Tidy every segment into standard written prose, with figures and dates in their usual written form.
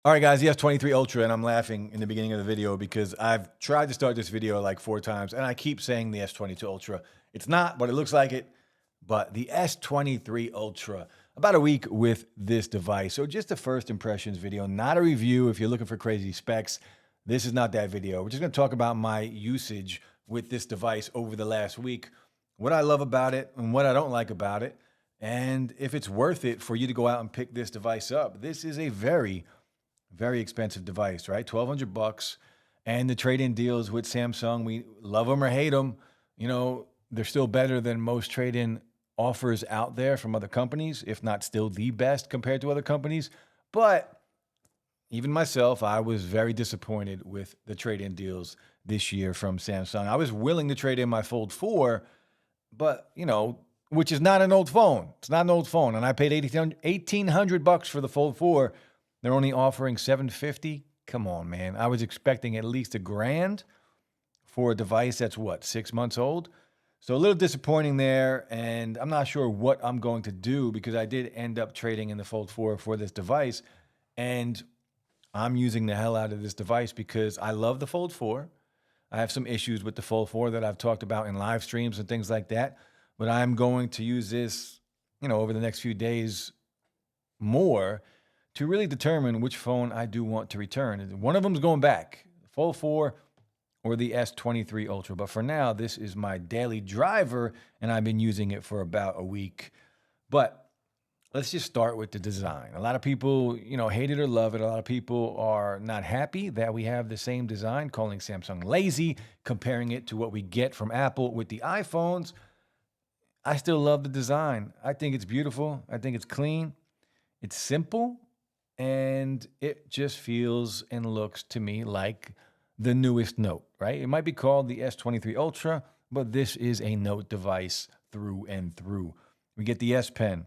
All right, guys, the S23 Ultra, and I'm laughing in the beginning of the video because I've tried to start this video like 4 times, and I keep saying the S22 Ultra. It's not, but it looks like it. But the S23 Ultra, about a week with this device. So just a first impressions video, not a review. If you're looking for crazy specs, this is not that video. We're just going to talk about my usage with this device over the last week, what I love about it and what I don't like about it, and if it's worth it for you to go out and pick this device up. This is a very expensive device, right? $1,200. And the trade-in deals with Samsung, we love them or hate them. You know, they're still better than most trade-in offers out there from other companies, if not still the best compared to other companies. But even myself, I was very disappointed with the trade-in deals this year from Samsung. I was willing to trade in my Fold 4, but, you know, which is not an old phone. It's not an old phone. And I paid $1,800 for the Fold 4. They're only offering $750. Come on, man. I was expecting at least $1,000 for a device that's what, 6 months old? So a little disappointing there, and I'm not sure what I'm going to do because I did end up trading in the Fold 4 for this device, and I'm using the hell out of this device because I love the Fold 4. I have some issues with the Fold 4 that I've talked about in live streams and things like that, but I'm going to use this, over the next few days more to really determine which phone I do want to return. One of them is going back, Fold 4 or the S23 Ultra. But for now, this is my daily driver, and I've been using it for about a week. But let's just start with the design. A lot of people, hate it or love it. A lot of people are not happy that we have the same design, calling Samsung lazy, comparing it to what we get from Apple with the iPhones. I still love the design. I think it's beautiful. I think it's clean. It's simple. And it just feels and looks to me like the newest Note, right? It might be called the S23 Ultra, but this is a Note device through and through. We get the S Pen.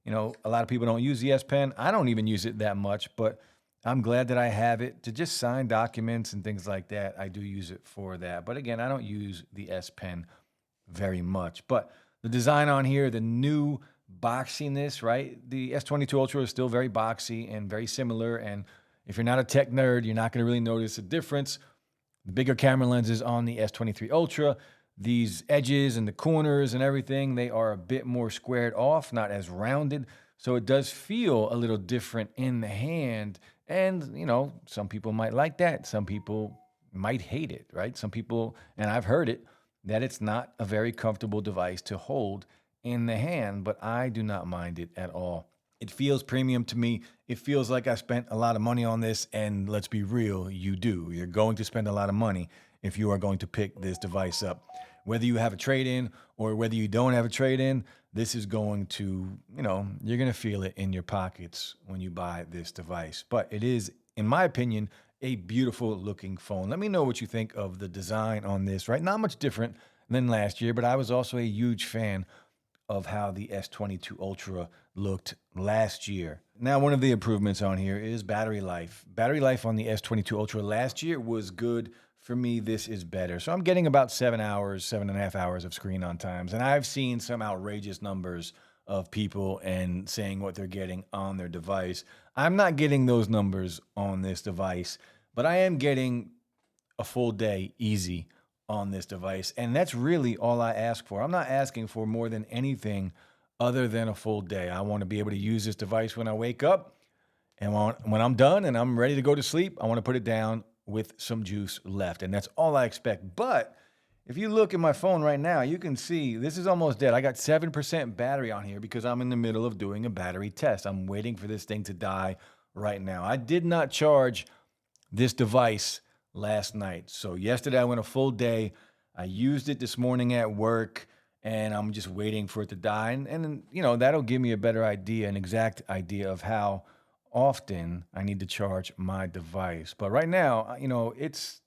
A lot of people don't use the S Pen. I don't even use it that much, but I'm glad that I have it to just sign documents and things like that. I do use it for that. But again, I don't use the S Pen very much. But the design on here, the new boxiness, right? The S22 Ultra is still very boxy and very similar. And if you're not a tech nerd, you're not going to really notice a difference. The bigger camera lenses on the S23 Ultra, these edges and the corners and everything, they are a bit more squared off, not as rounded. So it does feel a little different in the hand. And, some people might like that. Some people might hate it, right? Some people, and I've heard it, that it's not a very comfortable device to hold in the hand, but I do not mind it at all. It feels premium to me. It feels like I spent a lot of money on this, and let's be real, you do. You're going to spend a lot of money if you are going to pick this device up. Whether you have a trade-in or whether you don't have a trade-in, this is going to, you're going to feel it in your pockets when you buy this device. But it is, in my opinion, a beautiful looking phone. Let me know what you think of the design on this, right? Not much different than last year, but I was also a huge fan of how the S22 Ultra looked last year. Now, one of the improvements on here is battery life. Battery life on the S22 Ultra last year was good. For me, this is better. So I'm getting about 7 hours, 7.5 hours of screen on times. And I've seen some outrageous numbers of people and saying what they're getting on their device. I'm not getting those numbers on this device, but I am getting a full day easy on this device. And that's really all I ask for. I'm not asking for more than anything other than a full day. I want to be able to use this device when I wake up, and when I'm done and I'm ready to go to sleep, I want to put it down with some juice left. And that's all I expect. But if you look at my phone right now, you can see this is almost dead. I got 7% battery on here because I'm in the middle of doing a battery test. I'm waiting for this thing to die right now. I did not charge this device last night. So yesterday I went a full day. I used it this morning at work, and I'm just waiting for it to die. And that'll give me a better idea, an exact idea of how often I need to charge my device. But right now, it's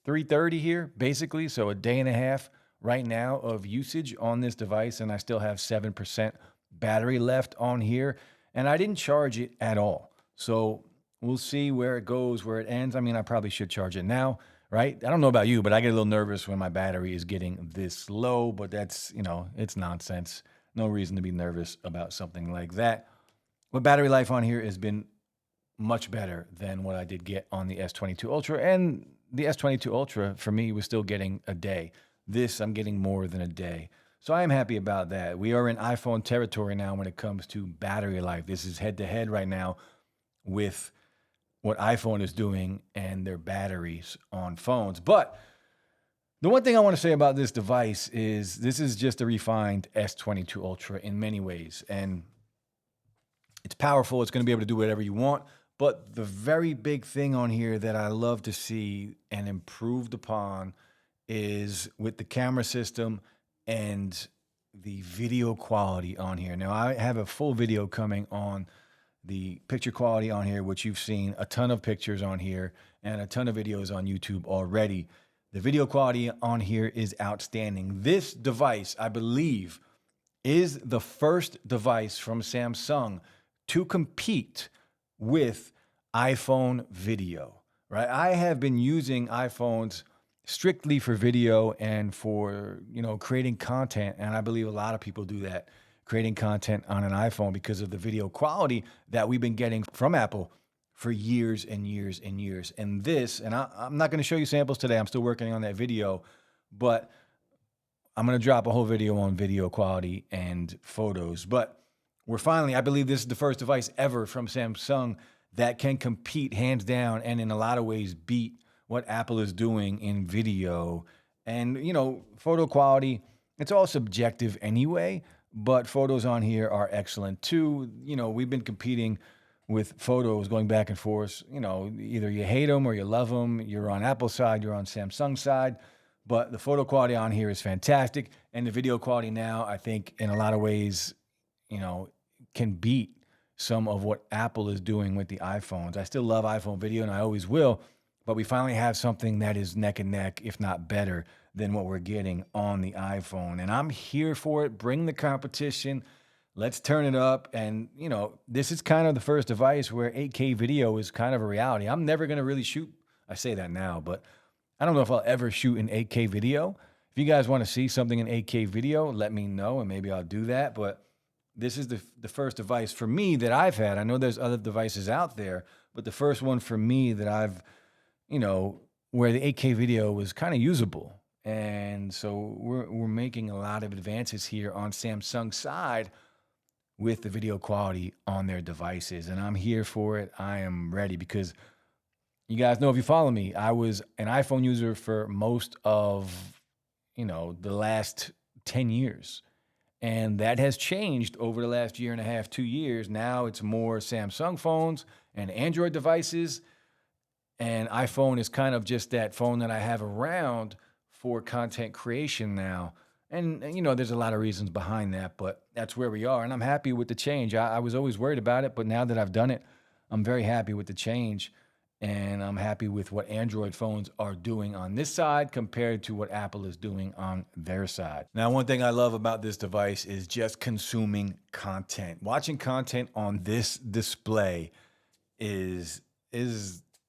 3:30 here, basically. So a day and a half right now of usage on this device, and I still have 7% battery left on here. And I didn't charge it at all. So we'll see where it goes, where it ends. I mean, I probably should charge it now, right? I don't know about you, but I get a little nervous when my battery is getting this low, but that's, it's nonsense. No reason to be nervous about something like that. But battery life on here has been much better than what I did get on the S22 Ultra. And the S22 Ultra, for me, was still getting a day. This, I'm getting more than a day. So I am happy about that. We are in iPhone territory now when it comes to battery life. This is head-to-head right now with what iPhone is doing and their batteries on phones. But the one thing I want to say about this device is this is just a refined S22 Ultra in many ways. And it's powerful. It's going to be able to do whatever you want. But the very big thing on here that I love to see and improved upon is with the camera system and the video quality on here. Now, I have a full video coming on the picture quality on here, which you've seen a ton of pictures on here and a ton of videos on YouTube already. The video quality on here is outstanding. This device, I believe, is the first device from Samsung to compete with iPhone video, right? I have been using iPhones strictly for video and for, creating content. And I believe a lot of people do that, creating content on an iPhone because of the video quality that we've been getting from Apple for years and years and years. And this, and I'm not going to show you samples today. I'm still working on that video, but I'm going to drop a whole video on video quality and photos. But we're finally, I believe this is the first device ever from Samsung that can compete hands down and in a lot of ways beat what Apple is doing in video. And, photo quality, it's all subjective anyway, but photos on here are excellent too. We've been competing with photos going back and forth. Either you hate them or you love them. You're on Apple's side, you're on Samsung's side. But the photo quality on here is fantastic. And the video quality now, I think, in a lot of ways, can beat some of what Apple is doing with the iPhones. I still love iPhone video, and I always will, but we finally have something that is neck and neck, if not better, than what we're getting on the iPhone. And I'm here for it. Bring the competition. Let's turn it up. And, this is kind of the first device where 8K video is kind of a reality. I'm never going to really shoot. I say that now, but I don't know if I'll ever shoot an 8K video. If you guys want to see something in 8K video, let me know, and maybe I'll do that. But this is the first device for me that I've had. I know there's other devices out there, but the first one for me that I've, where the 8K video was kind of usable. And so we're making a lot of advances here on Samsung's side with the video quality on their devices. And I'm here for it. I am ready because you guys know, if you follow me, I was an iPhone user for most of, the last 10 years. And that has changed over the last year and a half, 2 years. Now it's more Samsung phones and Android devices. And iPhone is kind of just that phone that I have around for content creation now. And there's a lot of reasons behind that, but that's where we are. And I'm happy with the change. I was always worried about it, but now that I've done it, I'm very happy with the change. And I'm happy with what Android phones are doing on this side compared to what Apple is doing on their side. Now, one thing I love about this device is just consuming content. Watching content on this display is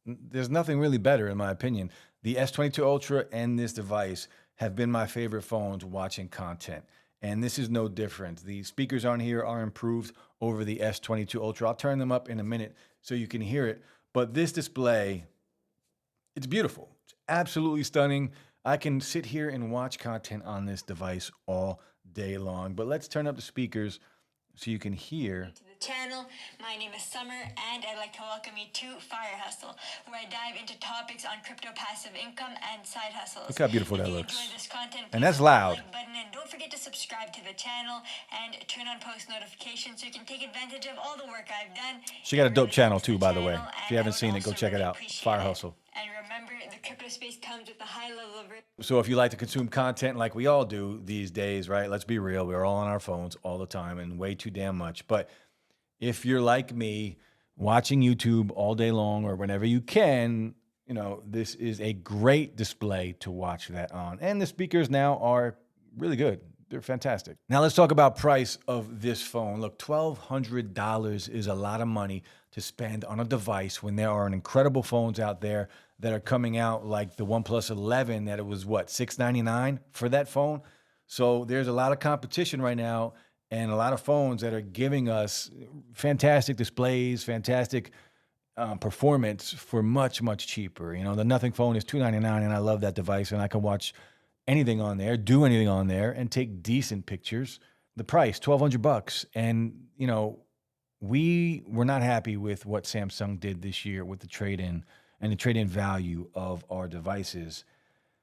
there's nothing really better, in my opinion. The S22 Ultra and this device have been my favorite phones watching content. And this is no different. The speakers on here are improved over the S22 Ultra. I'll turn them up in a minute so you can hear it. But this display, it's beautiful. It's absolutely stunning. I can sit here and watch content on this device all day long. But let's turn up the speakers so you can hear. To the channel. My name is Summer, and I'd like to welcome you to Fire Hustle, where I dive into topics on crypto, passive income, and side hustles. Look how beautiful that If you looks. enjoy this content, And that's please hit the loud. like button, and don't forget to subscribe to the channel and turn on post notifications so you can take advantage of all the work I've done. She got a dope Really channel helps the too, by the way. channel, If you and haven't I would seen it, go also check it really out. appreciate Fire it. Hustle. And remember, the crypto space comes with a high level of risk. So if you like to consume content like we all do these days, right? Let's be real. We're all on our phones all the time and way too damn much. But if you're like me, watching YouTube all day long or whenever you can, this is a great display to watch that on. And the speakers now are really good. They're fantastic. Now let's talk about price of this phone. Look, $1,200 is a lot of money to spend on a device when there are incredible phones out there that are coming out, like the OnePlus 11 that it was, $699 for that phone? So there's a lot of competition right now and a lot of phones that are giving us fantastic displays, fantastic performance for much, much cheaper. You know, the Nothing phone is $299, and I love that device, and I can watch anything on there, do anything on there, and take decent pictures. The price, $1,200, and you know, we were not happy with what Samsung did this year with the trade-in and the trade-in value of our devices.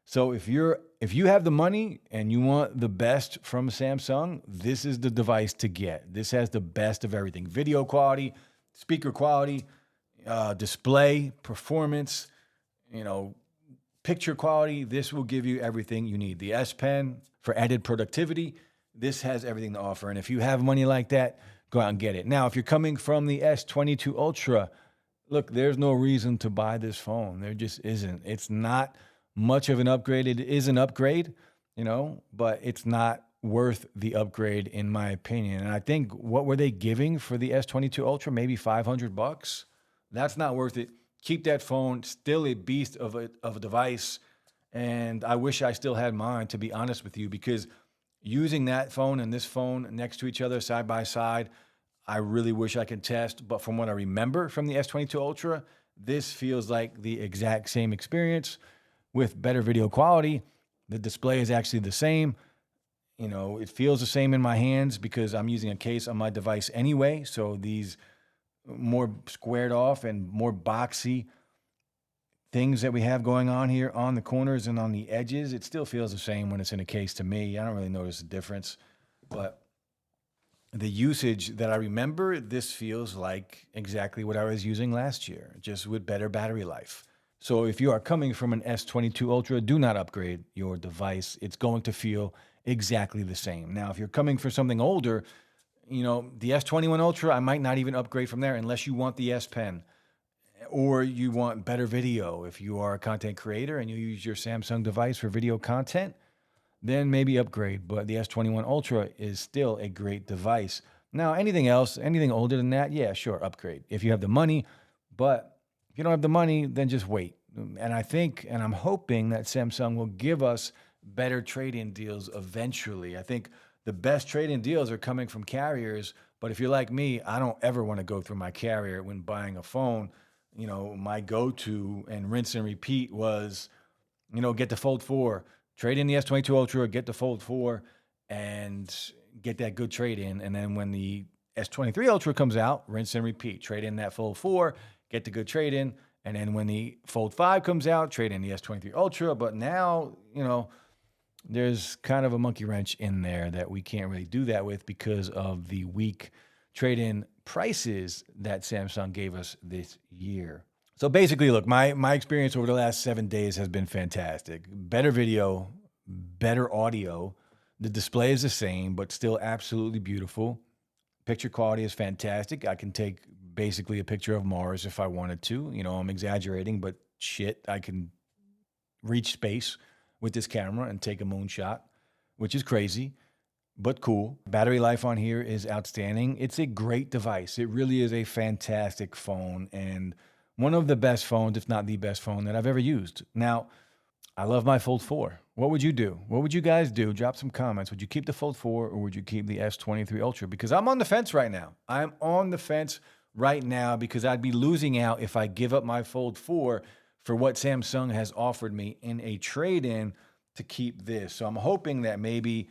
So if you have the money and you want the best from Samsung, this is the device to get. This has the best of everything: video quality, speaker quality, display, performance, you know, picture quality. This will give you everything you need. The S Pen for added productivity. This has everything to offer. And if you have money like that, go out and get it. Now, if you're coming from the S22 Ultra, look, there's no reason to buy this phone. There just isn't. It's not much of an upgrade. It is an upgrade, you know, but it's not worth the upgrade in my opinion. And I think, what were they giving for the S22 Ultra? Maybe $500. That's not worth it. Keep that phone. Still a beast of a device. And I wish I still had mine, to be honest with you, because using that phone and this phone next to each other side by side, I really wish I could test. But from what I remember from the S22 Ultra, this feels like the exact same experience with better video quality. The display is actually the same. You know, it feels the same in my hands because I'm using a case on my device anyway. So these more squared off and more boxy things that we have going on here on the corners and on the edges, it still feels the same when it's in a case to me. I don't really notice a difference, but the usage that I remember, this feels like exactly what I was using last year, just with better battery life. So if you are coming from an S22 Ultra, do not upgrade your device. It's going to feel exactly the same. Now, if you're coming for something older, you know, the S21 Ultra, I might not even upgrade from there unless you want the S Pen. Or you want better video. If you are a content creator and you use your Samsung device for video content, then maybe upgrade. But the S21 Ultra is still a great device. Now, anything else, anything older than that, yeah, sure, upgrade if you have the money. But if you don't have the money, then just wait. And I think, and I'm hoping that Samsung will give us better trade-in deals eventually. I think the best trade-in deals are coming from carriers. But if you're like me, I don't ever want to go through my carrier when buying a phone. You know, my go-to and rinse and repeat was, you know, get the Fold 4, trade in the S22 Ultra, get the Fold 4, and get that good trade-in. And then when the S23 Ultra comes out, rinse and repeat, trade in that Fold 4, get the good trade-in. And then when the Fold 5 comes out, trade in the S23 Ultra. But now, you know, there's kind of a monkey wrench in there that we can't really do that with because of the weak trade-in prices that Samsung gave us this year. So basically, look, my experience over the last 7 days has been fantastic. Better video, better audio. The display is the same, but still absolutely beautiful. Picture quality is fantastic. I can take basically a picture of Mars if I wanted to. You know, I'm exaggerating, but shit, I can reach space with this camera and take a moonshot, which is crazy, but cool. Battery life on here is outstanding. It's a great device. It really is a fantastic phone and one of the best phones, if not the best phone that I've ever used. Now, I love my Fold 4. What would you do? What would you guys do? Drop some comments. Would you keep the Fold 4 or would you keep the S23 Ultra? Because I'm on the fence right now. I'm on the fence right now because I'd be losing out if I give up my Fold 4 for what Samsung has offered me in a trade-in to keep this. So I'm hoping that maybe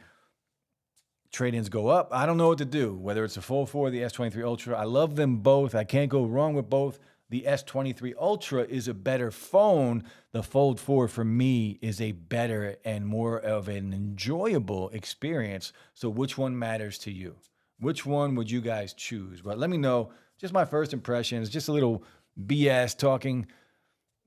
trade-ins go up. I don't know what to do, whether it's the Fold 4 or the S23 Ultra. I love them both. I can't go wrong with both. The S23 Ultra is a better phone. The Fold 4 for me is a better and more of an enjoyable experience. So which one matters to you? Which one would you guys choose? But let me know. Just my first impressions, just a little BS talking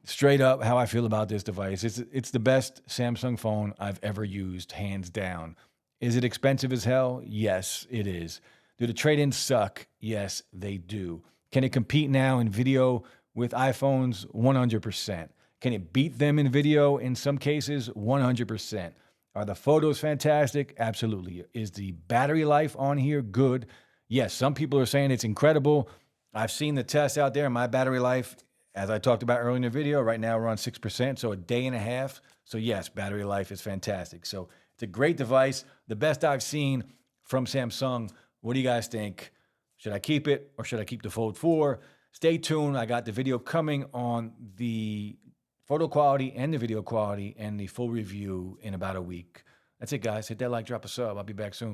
straight up how I feel about this device. It's the best Samsung phone I've ever used, hands down. Is it expensive as hell? Yes, it is. Do the trade-ins suck? Yes, they do. Can it compete now in video with iPhones? 100%. Can it beat them in video in some cases? 100%. Are the photos fantastic? Absolutely. Is the battery life on here good? Yes, some people are saying it's incredible. I've seen the tests out there. My battery life, as I talked about earlier in the video, right now we're on 6%, so a day and a half. So yes, battery life is fantastic. So it's a great device, the best I've seen from Samsung. What do you guys think? Should I keep it or should I keep the Fold 4? Stay tuned. I got the video coming on the photo quality and the video quality and the full review in about a week. That's it, guys. Hit that like, drop a sub. I'll be back soon.